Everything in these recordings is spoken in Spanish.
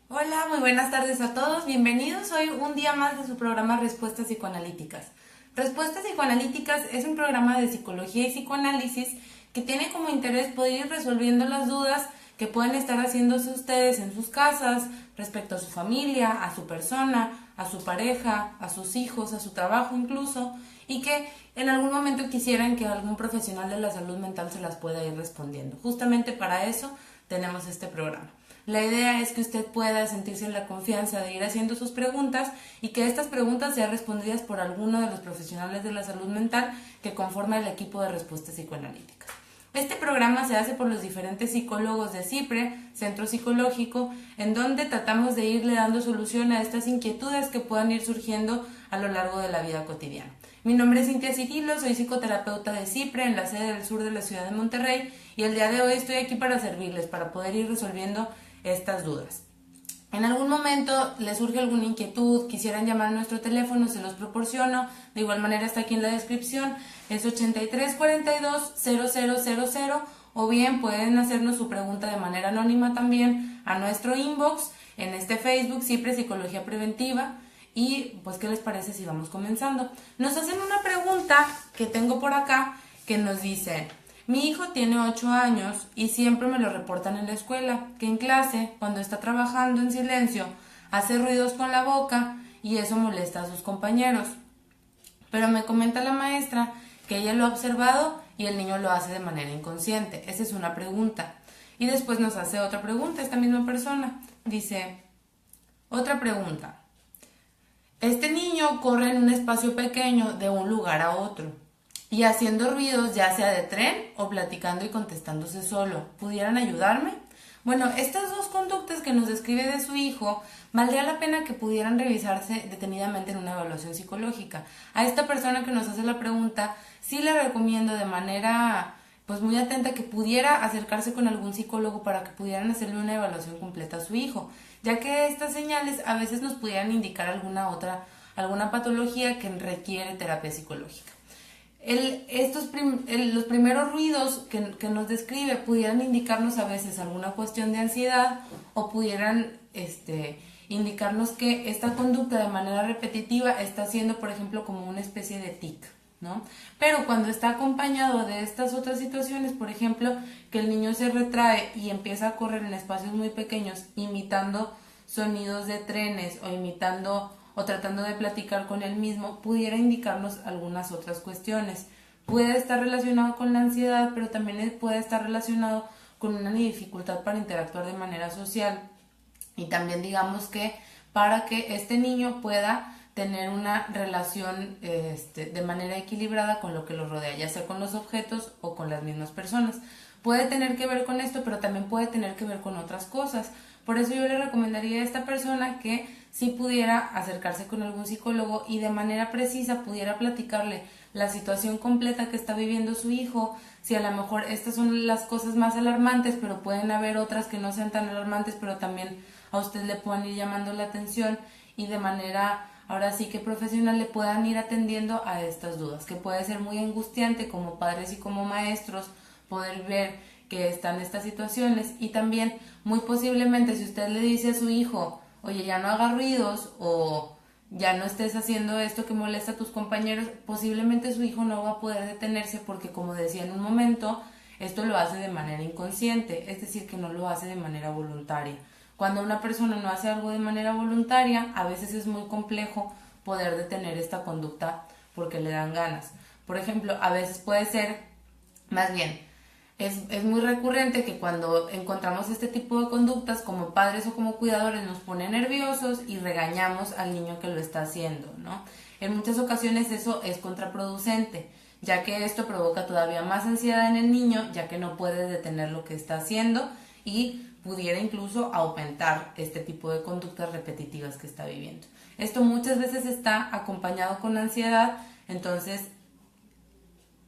Hola, muy buenas tardes a todos. Bienvenidos hoy un día más de su programa Respuestas Psicoanalíticas. Respuestas Psicoanalíticas es un programa de psicología y psicoanálisis que tiene como interés poder ir resolviendo las dudas que pueden estar haciéndose ustedes en sus casas respecto a su familia, a su persona, a su pareja, a sus hijos, a su trabajo incluso, y que en algún momento quisieran que algún profesional de la salud mental se las pueda ir respondiendo. Justamente para eso tenemos este programa. La idea es que usted pueda sentirse en la confianza de ir haciendo sus preguntas y que estas preguntas sean respondidas por alguno de los profesionales de la salud mental que conforma el equipo de respuestas psicoanalíticas. Este programa se hace por los diferentes psicólogos de CIPRE, Centro Psicológico, en donde tratamos de irle dando solución a estas inquietudes que puedan ir surgiendo a lo largo de la vida cotidiana. Mi nombre es Cintia Cirilo, soy psicoterapeuta de CIPRE en la sede del sur de la ciudad de Monterrey y el día de hoy estoy aquí para servirles, para poder ir resolviendo estas dudas. En algún momento les surge alguna inquietud, quisieran llamar a nuestro teléfono, se los proporciono, de igual manera está aquí en la descripción, es 8342-0000 o bien pueden hacernos su pregunta de manera anónima también a nuestro inbox en este Facebook, Cipre Psicología Preventiva. Y pues, ¿qué les parece si vamos comenzando? Nos hacen una pregunta que tengo por acá que nos dice: mi hijo tiene 8 años y siempre me lo reportan en la escuela, que en clase, cuando está trabajando en silencio, hace ruidos con la boca y eso molesta a sus compañeros. Pero me comenta la maestra que ella lo ha observado y el niño lo hace de manera inconsciente. Esa es una pregunta. Y después nos hace otra pregunta esta misma persona. Dice, otra pregunta. Este niño corre en un espacio pequeño de un lugar a otro y haciendo ruidos ya sea de tren o platicando y contestándose solo. ¿Pudieran ayudarme? Bueno, estas dos conductas que nos describe de su hijo, valdría la pena que pudieran revisarse detenidamente en una evaluación psicológica. A esta persona que nos hace la pregunta, sí le recomiendo de manera pues muy atenta que pudiera acercarse con algún psicólogo para que pudieran hacerle una evaluación completa a su hijo, ya que estas señales a veces nos pudieran indicar alguna patología que requiere terapia psicológica. Los primeros ruidos que nos describe pudieran indicarnos a veces alguna cuestión de ansiedad o pudieran indicarnos que esta conducta de manera repetitiva está siendo, por ejemplo, como una especie de tic, ¿no? Pero cuando está acompañado de estas otras situaciones, por ejemplo, que el niño se retrae y empieza a correr en espacios muy pequeños, imitando sonidos de trenes o tratando de platicar con él mismo, pudiera indicarnos algunas otras cuestiones. Puede estar relacionado con la ansiedad, pero también puede estar relacionado con una dificultad para interactuar de manera social. Y también digamos que para que este niño pueda tener una relación de manera equilibrada con lo que lo rodea, ya sea con los objetos o con las mismas personas. Puede tener que ver con esto, pero también puede tener que ver con otras cosas. Por eso yo le recomendaría a esta persona que si pudiera acercarse con algún psicólogo y de manera precisa pudiera platicarle la situación completa que está viviendo su hijo, si a lo mejor estas son las cosas más alarmantes, pero pueden haber otras que no sean tan alarmantes, pero también a usted le puedan ir llamando la atención y de manera ahora sí que profesional le puedan ir atendiendo a estas dudas, que puede ser muy angustiante como padres y como maestros poder ver que están estas situaciones y también muy posiblemente si usted le dice a su hijo, oye, ya no haga ruidos o ya no estés haciendo esto que molesta a tus compañeros, posiblemente su hijo no va a poder detenerse porque, como decía en un momento, esto lo hace de manera inconsciente, es decir, que no lo hace de manera voluntaria. Cuando una persona no hace algo de manera voluntaria, a veces es muy complejo poder detener esta conducta porque le dan ganas. Por ejemplo, a veces puede ser, más bien, es muy recurrente que cuando encontramos este tipo de conductas como padres o como cuidadores nos pone nerviosos y regañamos al niño que lo está haciendo, ¿no? En muchas ocasiones eso es contraproducente, ya que esto provoca todavía más ansiedad en el niño, ya que no puede detener lo que está haciendo y pudiera incluso aumentar este tipo de conductas repetitivas que está viviendo. Esto muchas veces está acompañado con ansiedad, entonces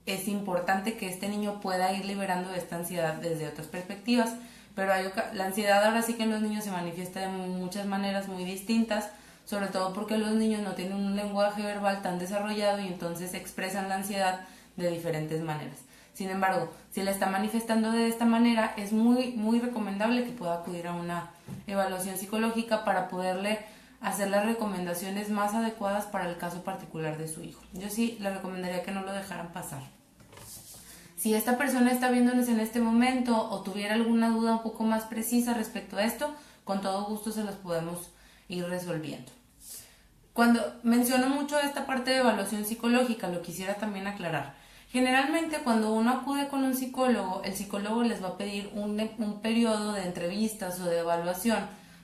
es importante que este niño pueda ir liberando esta ansiedad desde otras perspectivas, pero la ansiedad ahora sí que en los niños se manifiesta de muchas maneras muy distintas, sobre todo porque los niños no tienen un lenguaje verbal tan desarrollado y entonces expresan la ansiedad de diferentes maneras. Sin embargo, si la está manifestando de esta manera, es muy recomendable que pueda acudir a una evaluación psicológica para poderle hacer las recomendaciones más adecuadas para el caso particular de su hijo. Yo sí le recomendaría que no lo dejaran pasar. Si esta persona está viéndonos en este momento o tuviera alguna duda un poco más precisa respecto a esto, con todo gusto se las podemos ir resolviendo. Cuando menciono mucho esta parte de evaluación psicológica, lo quisiera también aclarar. Generalmente cuando uno acude con un psicólogo, el psicólogo les va a pedir un periodo de entrevistas o de evaluación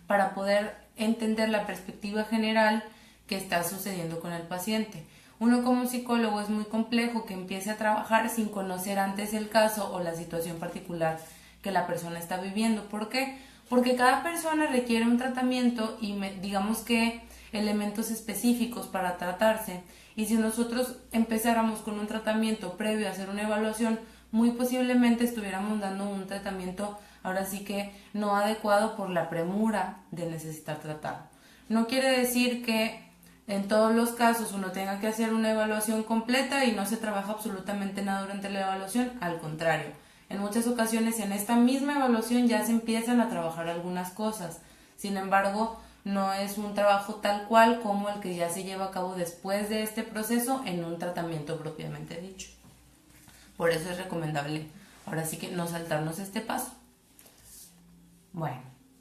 para poder entender la perspectiva general que está sucediendo con el paciente. Uno como psicólogo es muy complejo que empiece a trabajar sin conocer antes el caso o la situación particular que la persona está viviendo. ¿Por qué? Porque cada persona requiere un tratamiento y digamos que elementos específicos para tratarse, y si nosotros empezáramos con un tratamiento previo a hacer una evaluación, muy posiblemente estuviéramos dando un tratamiento ahora sí que no adecuado por la premura de necesitar tratarlo. No quiere decir que en todos los casos uno tenga que hacer una evaluación completa y no se trabaja absolutamente nada durante la evaluación, al contrario. En muchas ocasiones en esta misma evaluación ya se empiezan a trabajar algunas cosas. Sin embargo, no es un trabajo tal cual como el que ya se lleva a cabo después de este proceso en un tratamiento propiamente dicho. Por eso es recomendable ahora sí que no saltarnos este paso. Bueno,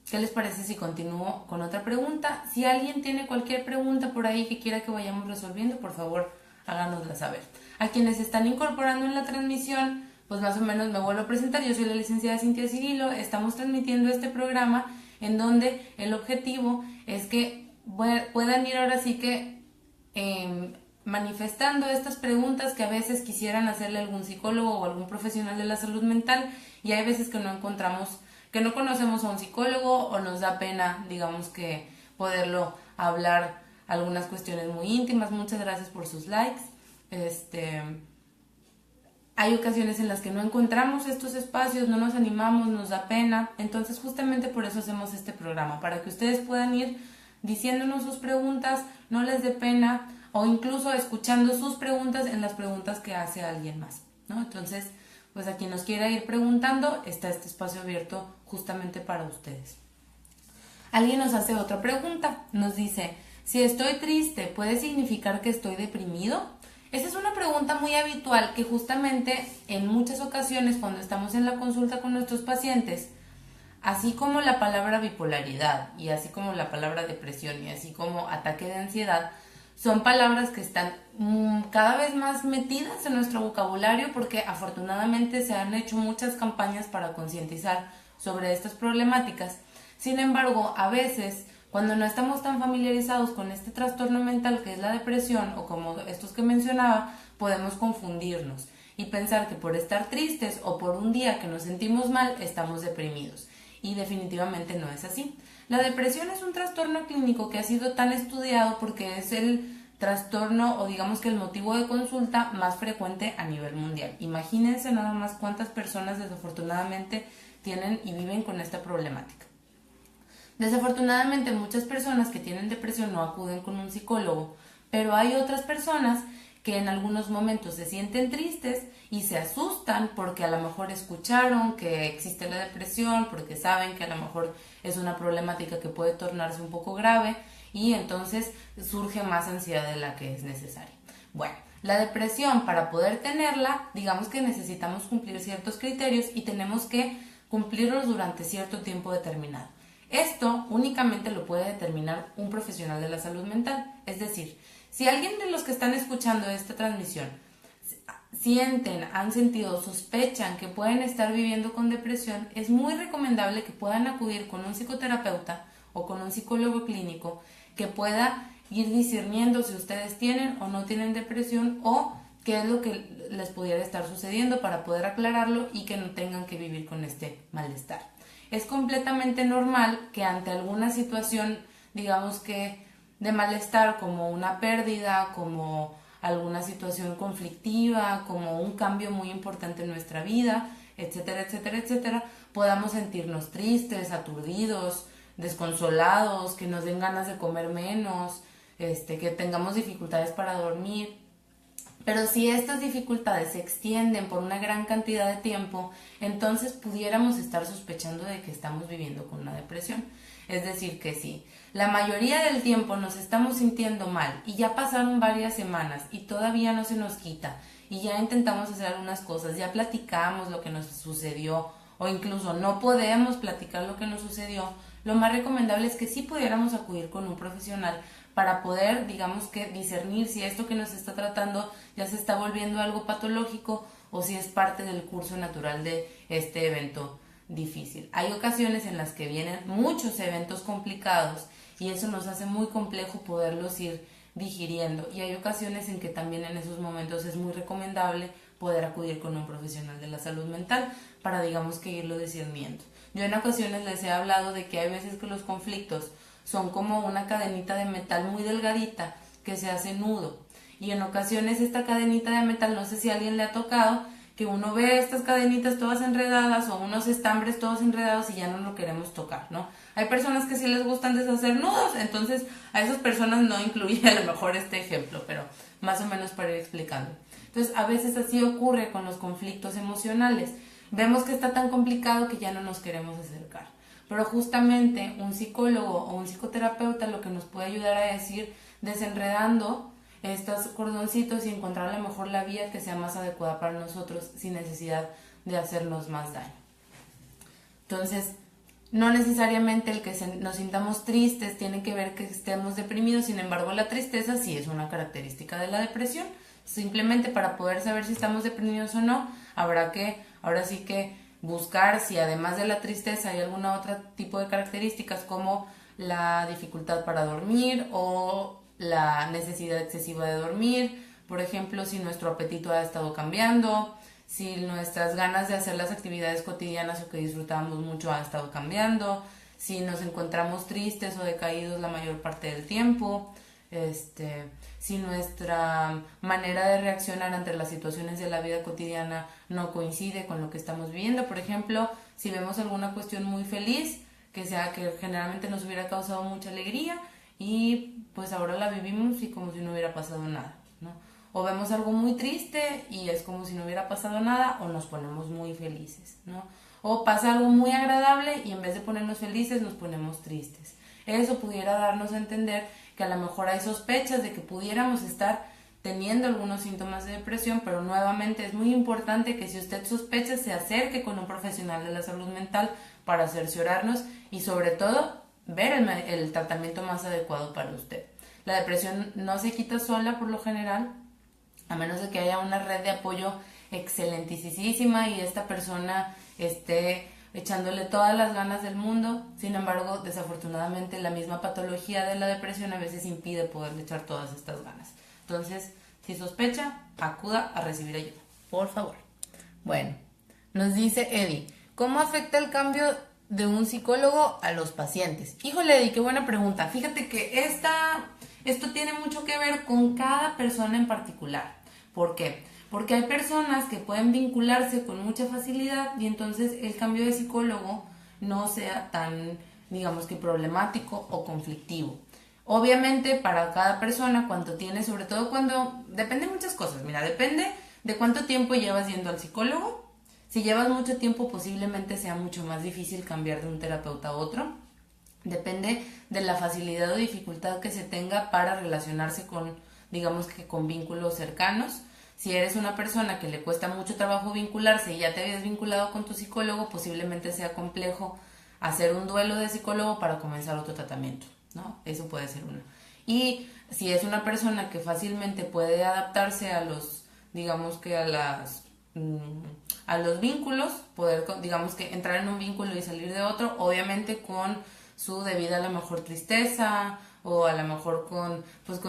¿qué les parece si continúo con otra pregunta? Si alguien tiene cualquier pregunta por ahí que quiera que vayamos resolviendo, por favor, háganosla saber. A quienes se están incorporando en la transmisión, pues más o menos me vuelvo a presentar. Yo soy la licenciada Cintia Cirilo. Estamos transmitiendo este programa en donde el objetivo es que puedan ir ahora sí que manifestando estas preguntas que a veces quisieran hacerle algún psicólogo o algún profesional de la salud mental, y hay veces que no encontramos, que no conocemos a un psicólogo o nos da pena, digamos, que poderlo hablar algunas cuestiones muy íntimas. Muchas gracias por sus likes. Hay ocasiones en las que no encontramos estos espacios, no nos animamos, nos da pena. Entonces justamente por eso hacemos este programa, para que ustedes puedan ir diciéndonos sus preguntas, no les dé pena, o incluso escuchando sus preguntas en las preguntas que hace alguien más, ¿no? Entonces, pues a quien nos quiera ir preguntando, está este espacio abierto justamente para ustedes. Alguien nos hace otra pregunta, nos dice, si estoy triste, ¿puede significar que estoy deprimido? Esa es una pregunta muy habitual que justamente en muchas ocasiones cuando estamos en la consulta con nuestros pacientes, así como la palabra bipolaridad y así como la palabra depresión y así como ataque de ansiedad, son palabras que están cada vez más metidas en nuestro vocabulario porque afortunadamente se han hecho muchas campañas para concientizar sobre estas problemáticas. Sin embargo, a veces, cuando no estamos tan familiarizados con este trastorno mental que es la depresión o como estos que mencionaba, podemos confundirnos y pensar que por estar tristes o por un día que nos sentimos mal, estamos deprimidos. Y definitivamente no es así. La depresión es un trastorno clínico que ha sido tan estudiado porque es el trastorno o digamos que el motivo de consulta más frecuente a nivel mundial. Imagínense nada más cuántas personas desafortunadamente tienen y viven con esta problemática. Desafortunadamente muchas personas que tienen depresión no acuden con un psicólogo, pero hay otras personas que en algunos momentos se sienten tristes y se asustan porque a lo mejor escucharon que existe la depresión, porque saben que a lo mejor es una problemática que puede tornarse un poco grave y entonces surge más ansiedad de la que es necesaria. Bueno, la depresión, para poder tenerla, digamos que necesitamos cumplir ciertos criterios y tenemos que cumplirlos durante cierto tiempo determinado. Esto únicamente lo puede determinar un profesional de la salud mental, es decir, si alguien de los que están escuchando esta transmisión sienten, han sentido, sospechan que pueden estar viviendo con depresión, es muy recomendable que puedan acudir con un psicoterapeuta o con un psicólogo clínico que pueda ir discerniendo si ustedes tienen o no tienen depresión o qué es lo que les pudiera estar sucediendo para poder aclararlo y que no tengan que vivir con este malestar. Es completamente normal que ante alguna situación, digamos que de malestar, como una pérdida, como alguna situación conflictiva, como un cambio muy importante en nuestra vida, etcétera, etcétera, etcétera, podamos sentirnos tristes, aturdidos, desconsolados, que nos den ganas de comer menos, que tengamos dificultades para dormir. Pero si estas dificultades se extienden por una gran cantidad de tiempo, entonces pudiéramos estar sospechando de que estamos viviendo con una depresión. Es decir, que si la mayoría del tiempo nos estamos sintiendo mal y ya pasaron varias semanas y todavía no se nos quita y ya intentamos hacer algunas cosas, ya platicamos lo que nos sucedió o incluso no podemos platicar lo que nos sucedió, lo más recomendable es que sí pudiéramos acudir con un profesional para poder, digamos que, discernir si esto que nos está tratando ya se está volviendo algo patológico o si es parte del curso natural de este evento difícil. Hay ocasiones en las que vienen muchos eventos complicados y eso nos hace muy complejo poderlos ir digiriendo, y hay ocasiones en que también en esos momentos es muy recomendable poder acudir con un profesional de la salud mental para, digamos, que irlo discerniendo. Yo en ocasiones les he hablado de que hay veces que los conflictos son como una cadenita de metal muy delgadita que se hace nudo, y en ocasiones esta cadenita de metal, no sé si a alguien le ha tocado, que uno ve estas cadenitas todas enredadas o unos estambres todos enredados y ya no lo queremos tocar, ¿no? Hay personas que sí les gustan deshacer nudos, entonces a esas personas no incluye a lo mejor este ejemplo, pero más o menos para ir explicando. Entonces a veces así ocurre con los conflictos emocionales. Vemos que está tan complicado que ya no nos queremos acercar. Pero justamente un psicólogo o un psicoterapeuta lo que nos puede ayudar a decir, desenredando estos cordoncitos y encontrar a lo mejor la vía que sea más adecuada para nosotros sin necesidad de hacernos más daño. Entonces, no necesariamente el que nos sintamos tristes tiene que ver que estemos deprimidos, sin embargo la tristeza sí es una característica de la depresión. Simplemente para poder saber si estamos deprimidos o no, habrá que, ahora sí que buscar si además de la tristeza hay alguna otra tipo de características como la dificultad para dormir o la necesidad excesiva de dormir, por ejemplo, si nuestro apetito ha estado cambiando, si nuestras ganas de hacer las actividades cotidianas o que disfrutábamos mucho ha estado cambiando, si nos encontramos tristes o decaídos la mayor parte del tiempo, si nuestra manera de reaccionar ante las situaciones de la vida cotidiana no coincide con lo que estamos viviendo. Por ejemplo, si vemos alguna cuestión muy feliz, que generalmente nos hubiera causado mucha alegría y pues ahora la vivimos y como si no hubiera pasado nada, ¿no? O vemos algo muy triste y es como si no hubiera pasado nada, o nos ponemos muy felices, ¿no? O pasa algo muy agradable y en vez de ponernos felices nos ponemos tristes. Eso pudiera darnos a entender que a lo mejor hay sospechas de que pudiéramos estar teniendo algunos síntomas de depresión, pero nuevamente es muy importante que si usted sospecha se acerque con un profesional de la salud mental para cerciorarnos y sobre todo ver el tratamiento más adecuado para usted. La depresión no se quita sola por lo general, a menos de que haya una red de apoyo excelentísima y esta persona esté echándole todas las ganas del mundo. Sin embargo, desafortunadamente la misma patología de la depresión a veces impide poderle echar todas estas ganas. Entonces, si sospecha, acuda a recibir ayuda, por favor. Bueno, nos dice Eddie, ¿cómo afecta el cambio de un psicólogo a los pacientes? Híjole, Eddie, qué buena pregunta. Fíjate que esto tiene mucho que ver con cada persona en particular. ¿Por qué? Porque hay personas que pueden vincularse con mucha facilidad y entonces el cambio de psicólogo no sea tan, digamos que problemático o conflictivo. Obviamente para cada persona, cuánto tiene, sobre todo cuando, depende de muchas cosas, mira, depende de cuánto tiempo llevas yendo al psicólogo. Si llevas mucho tiempo posiblemente sea mucho más difícil cambiar de un terapeuta a otro. Depende de la facilidad o dificultad que se tenga para relacionarse con, digamos que con vínculos cercanos. Si eres una persona que le cuesta mucho trabajo vincularse y ya te habías vinculado con tu psicólogo, posiblemente sea complejo hacer un duelo de psicólogo para comenzar otro tratamiento, ¿no? Eso puede ser uno. Y si es una persona que fácilmente puede adaptarse a los, digamos que a los vínculos, poder, digamos que entrar en un vínculo y salir de otro, obviamente con su debida a lo mejor tristeza o a lo mejor con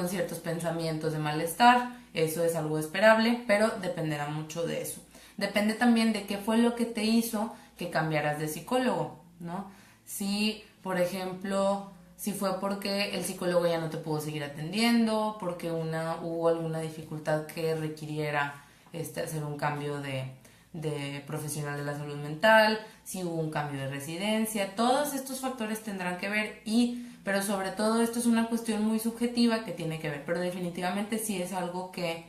ciertos pensamientos de malestar. Eso es algo esperable, pero dependerá mucho de eso. Depende también de qué fue lo que te hizo que cambiaras de psicólogo, ¿no? Si, por ejemplo, si fue porque el psicólogo ya no te pudo seguir atendiendo, porque hubo alguna dificultad que requiriera hacer un cambio de profesional de la salud mental, si hubo un cambio de residencia, todos estos factores tendrán que ver pero sobre todo esto es una cuestión muy subjetiva que tiene que ver, pero definitivamente sí es algo que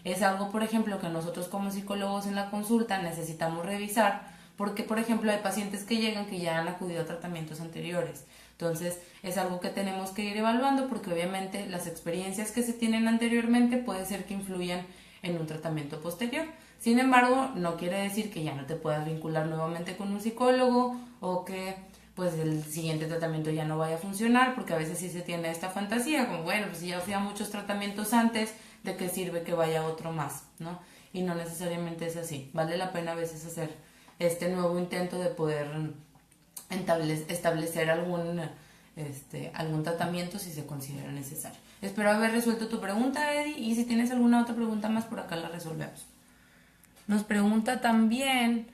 Es algo, por ejemplo, que nosotros como psicólogos en la consulta necesitamos revisar, porque, por ejemplo, hay pacientes que llegan que ya han acudido a tratamientos anteriores. Entonces, es algo que tenemos que ir evaluando porque obviamente las experiencias que se tienen anteriormente puede ser que influyan en un tratamiento posterior. Sin embargo, no quiere decir que ya no te puedas vincular nuevamente con un psicólogo o que pues el siguiente tratamiento ya no vaya a funcionar, porque a veces sí se tiene esta fantasía, como bueno, pues si ya fui a muchos tratamientos antes, ¿de qué sirve que vaya otro más? ¿No? Y no necesariamente es así. Vale la pena a veces hacer este nuevo intento de poder establecer algún tratamiento si se considera necesario. Espero haber resuelto tu pregunta, Eddie, y si tienes alguna otra pregunta más, por acá la resolvemos. Nos pregunta también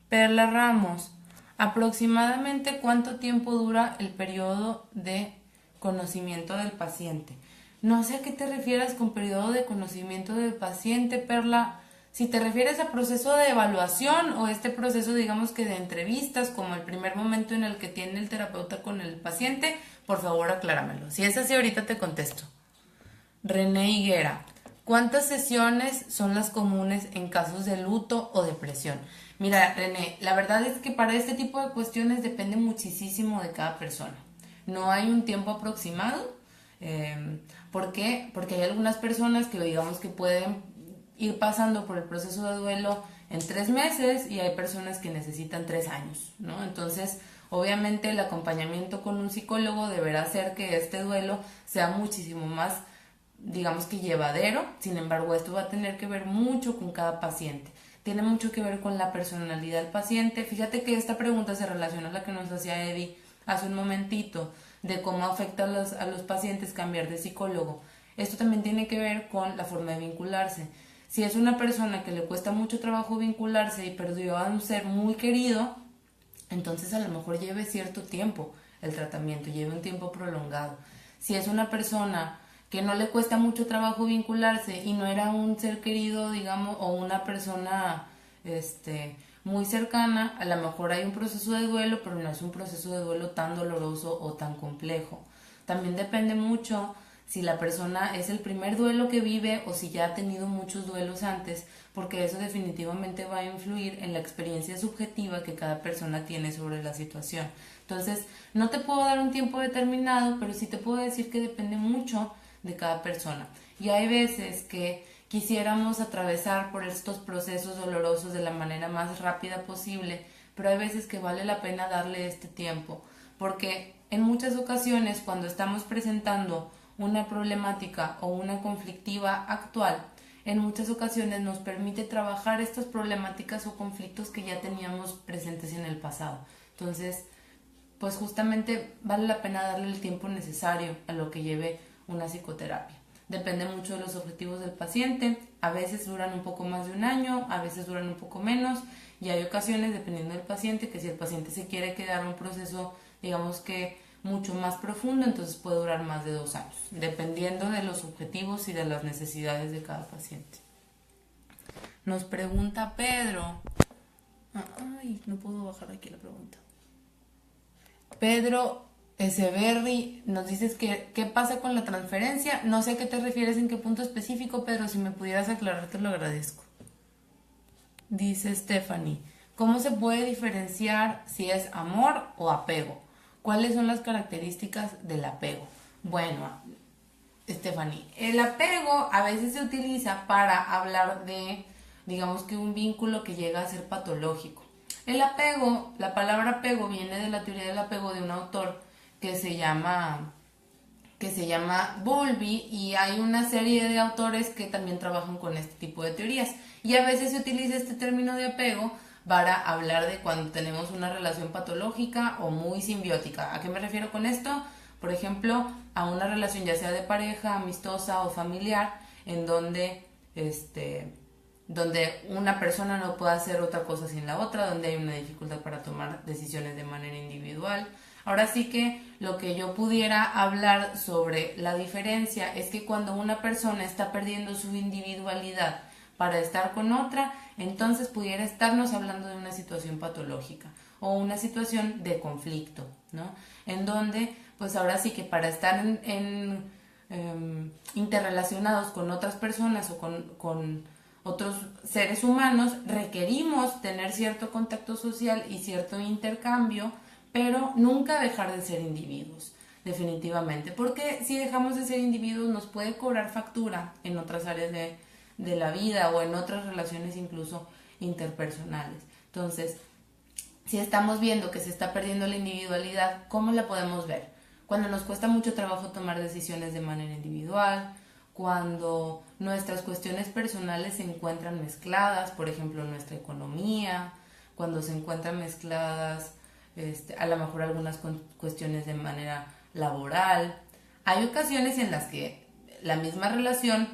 Perla Ramos, aproximadamente cuánto tiempo dura el periodo de conocimiento del paciente. No sé a qué te refieras con periodo de conocimiento del paciente, Perla. Si te refieres a proceso de evaluación o este proceso, digamos que de entrevistas, como el primer momento en el que tiene el terapeuta con el paciente, por favor acláramelo. Si es así, ahorita te contesto. René Higuera, ¿cuántas sesiones son las comunes en casos de luto o depresión? Mira, René, la verdad es que para este tipo de cuestiones depende muchísimo de cada persona. No hay un tiempo aproximado. ¿Por qué? Porque hay algunas personas que digamos que pueden ir pasando por el proceso de duelo en 3 meses y hay personas que necesitan 3 años, ¿no? Entonces, obviamente el acompañamiento con un psicólogo deberá hacer que este duelo sea muchísimo más, digamos que llevadero. Sin embargo, esto va a tener que ver mucho con cada paciente. Tiene mucho que ver con la personalidad del paciente. Fíjate que esta pregunta se relaciona a la que nos hacía Eddie hace un momentito, de cómo afecta a los pacientes cambiar de psicólogo. Esto también tiene que ver con la forma de vincularse. Si es una persona que le cuesta mucho trabajo vincularse y perdió a un ser muy querido, entonces a lo mejor lleve cierto tiempo el tratamiento, lleve un tiempo prolongado. Si es una persona que no le cuesta mucho trabajo vincularse y no era un ser querido, digamos, o una persona muy cercana, a lo mejor hay un proceso de duelo, pero no es un proceso de duelo tan doloroso o tan complejo. También depende mucho si la persona es el primer duelo que vive o si ya ha tenido muchos duelos antes, porque eso definitivamente va a influir en la experiencia subjetiva que cada persona tiene sobre la situación. Entonces, no te puedo dar un tiempo determinado, pero sí te puedo decir que depende mucho de cada persona. Y hay veces que quisiéramos atravesar por estos procesos dolorosos de la manera más rápida posible, pero hay veces que vale la pena darle este tiempo, porque en muchas ocasiones cuando estamos presentando una problemática o una conflictiva actual, en muchas ocasiones nos permite trabajar estas problemáticas o conflictos que ya teníamos presentes en el pasado. Entonces, pues justamente vale la pena darle el tiempo necesario a lo que lleve una psicoterapia. Depende mucho de los objetivos del paciente, a veces duran un poco más de un año, a veces duran un poco menos, y hay ocasiones, dependiendo del paciente, que si el paciente se quiere quedar en un proceso, digamos que mucho más profundo, entonces puede durar más de 2 años, dependiendo de los objetivos y de las necesidades de cada paciente. Nos pregunta Pedro. Ay, no puedo bajar aquí la pregunta. Pedro Echeverry, nos dices que qué pasa con la transferencia. No sé a qué te refieres, en qué punto específico, Pedro, si me pudieras aclarar te lo agradezco. Dice Stephanie, ¿cómo se puede diferenciar si es amor o apego? ¿Cuáles son las características del apego? Bueno, Stephanie, el apego a veces se utiliza para hablar de, digamos que un vínculo que llega a ser patológico. El apego, la palabra apego viene de la teoría del apego de un autor que se llama Bowlby, y hay una serie de autores que también trabajan con este tipo de teorías. Y a veces se utiliza este término de apego para hablar de cuando tenemos una relación patológica o muy simbiótica. ¿A qué me refiero con esto? Por ejemplo, a una relación ya sea de pareja, amistosa o familiar, en donde una persona no puede hacer otra cosa sin la otra, donde hay una dificultad para tomar decisiones de manera individual. Ahora sí que lo que yo pudiera hablar sobre la diferencia es que cuando una persona está perdiendo su individualidad para estar con otra, entonces pudiera estarnos hablando de una situación patológica o una situación de conflicto, ¿no? En donde, pues ahora sí que para estar interrelacionados con otras personas o con otros seres humanos, requerimos tener cierto contacto social y cierto intercambio, pero nunca dejar de ser individuos, definitivamente, porque si dejamos de ser individuos nos puede cobrar factura en otras áreas de la vida o en otras relaciones incluso interpersonales. Entonces, si estamos viendo que se está perdiendo la individualidad, ¿cómo la podemos ver? Cuando nos cuesta mucho trabajo tomar decisiones de manera individual, cuando nuestras cuestiones personales se encuentran mezcladas, por ejemplo, nuestra economía, cuando se encuentran mezcladas a lo mejor algunas cuestiones de manera laboral. Hay ocasiones en las que la misma relación,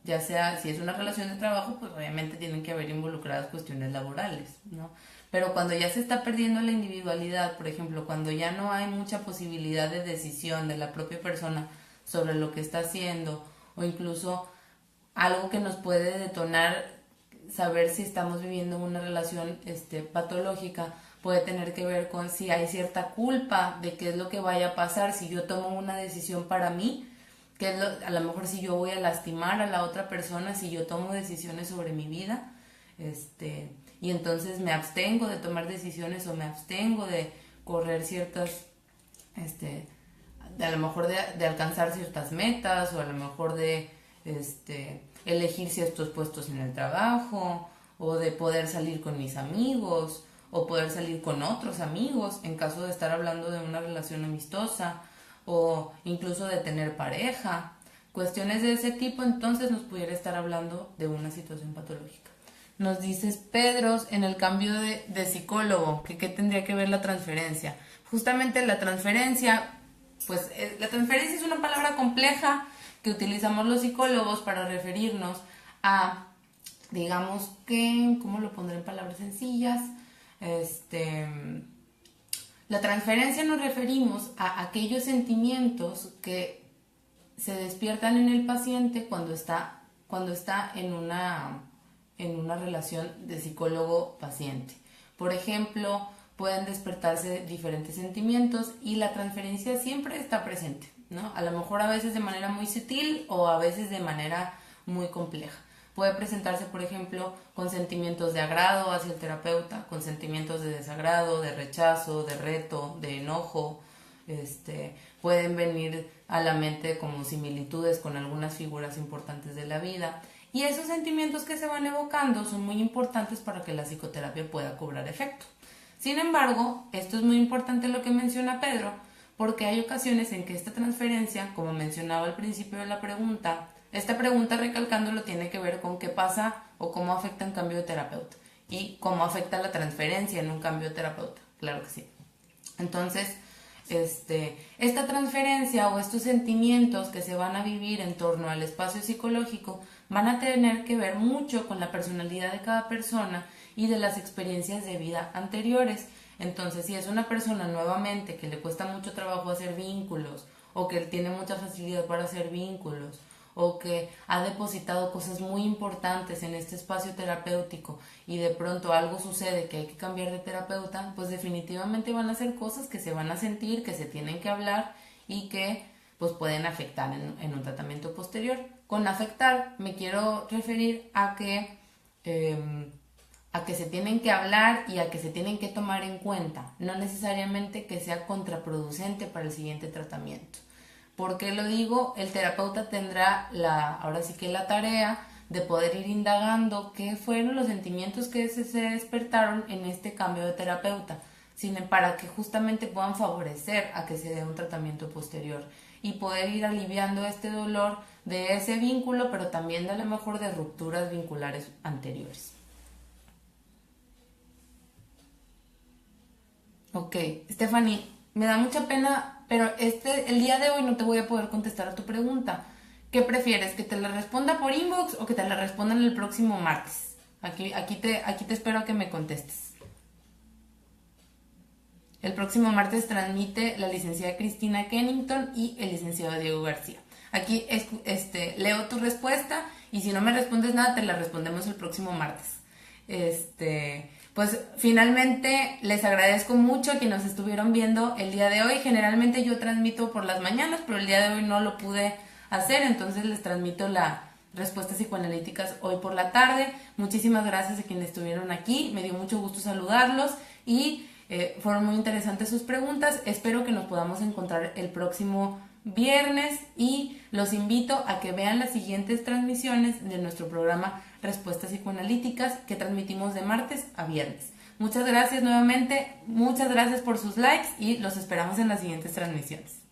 ya sea si es una relación de trabajo, pues obviamente tienen que haber involucradas cuestiones laborales, ¿no? Pero cuando ya se está perdiendo la individualidad, por ejemplo, cuando ya no hay mucha posibilidad de decisión de la propia persona sobre lo que está haciendo, o incluso algo que nos puede detonar saber si estamos viviendo una relación patológica, puede tener que ver con si hay cierta culpa de qué es lo que vaya a pasar si yo tomo una decisión para mí, que es a lo mejor si yo voy a lastimar a la otra persona, si yo tomo decisiones sobre mi vida, y entonces me abstengo de tomar decisiones o me abstengo de correr ciertas, de a lo mejor de alcanzar ciertas metas o a lo mejor de elegir ciertos puestos en el trabajo o de poder salir con mis amigos o poder salir con otros amigos en caso de estar hablando de una relación amistosa o incluso de tener pareja. Cuestiones de ese tipo, entonces nos pudiera estar hablando de una situación patológica. Nos dices, Pedro, en el cambio de psicólogo, que qué tendría que ver la transferencia. Justamente la transferencia, pues la transferencia es una palabra compleja que utilizamos los psicólogos para referirnos a, digamos que, ¿cómo lo pondré en palabras sencillas? La transferencia nos referimos a aquellos sentimientos que se despiertan en el paciente cuando está en una relación de psicólogo-paciente. Por ejemplo, pueden despertarse diferentes sentimientos y la transferencia siempre está presente, ¿no? A lo mejor a veces de manera muy sutil o a veces de manera muy compleja. Puede presentarse, por ejemplo, con sentimientos de agrado hacia el terapeuta, con sentimientos de desagrado, de rechazo, de reto, de enojo. Pueden venir a la mente como similitudes con algunas figuras importantes de la vida. Y esos sentimientos que se van evocando son muy importantes para que la psicoterapia pueda cobrar efecto. Sin embargo, esto es muy importante lo que menciona Pedro, porque hay ocasiones en que esta transferencia, como mencionaba al principio de la pregunta, esta pregunta recalcándolo tiene que ver con qué pasa o cómo afecta un cambio de terapeuta y cómo afecta la transferencia en un cambio de terapeuta. Claro que sí. Entonces, esta transferencia o estos sentimientos que se van a vivir en torno al espacio psicológico van a tener que ver mucho con la personalidad de cada persona y de las experiencias de vida anteriores. Entonces, si es una persona nuevamente que le cuesta mucho trabajo hacer vínculos o que tiene mucha facilidad para hacer vínculos o que ha depositado cosas muy importantes en este espacio terapéutico y de pronto algo sucede que hay que cambiar de terapeuta, pues definitivamente van a ser cosas que se van a sentir, que se tienen que hablar y que pues pueden afectar en un tratamiento posterior. Con afectar me quiero referir a que se tienen que hablar y a que se tienen que tomar en cuenta, no necesariamente que sea contraproducente para el siguiente tratamiento. ¿Por qué lo digo? El terapeuta tendrá ahora sí que la tarea de poder ir indagando qué fueron los sentimientos que se despertaron en este cambio de terapeuta, para que justamente puedan favorecer a que se dé un tratamiento posterior y poder ir aliviando este dolor de ese vínculo, pero también de a lo mejor de rupturas vinculares anteriores. Ok, Stephanie, me da mucha pena, pero el día de hoy no te voy a poder contestar a tu pregunta. ¿Qué prefieres? ¿Que te la responda por inbox o que te la respondan el próximo martes? Aquí te espero a que me contestes. El próximo martes transmite la licenciada Cristina Kennington y el licenciado Diego García. Aquí leo tu respuesta y si no me respondes nada, te la respondemos el próximo martes. Pues finalmente les agradezco mucho a quienes nos estuvieron viendo el día de hoy. Generalmente yo transmito por las mañanas, pero el día de hoy no lo pude hacer, entonces les transmito las respuestas psicoanalíticas hoy por la tarde. Muchísimas gracias a quienes estuvieron aquí, me dio mucho gusto saludarlos y fueron muy interesantes sus preguntas. Espero que nos podamos encontrar el próximo viernes y los invito a que vean las siguientes transmisiones de nuestro programa Respuestas Psicoanalíticas que transmitimos de martes a viernes. Muchas gracias nuevamente, muchas gracias por sus likes y los esperamos en las siguientes transmisiones.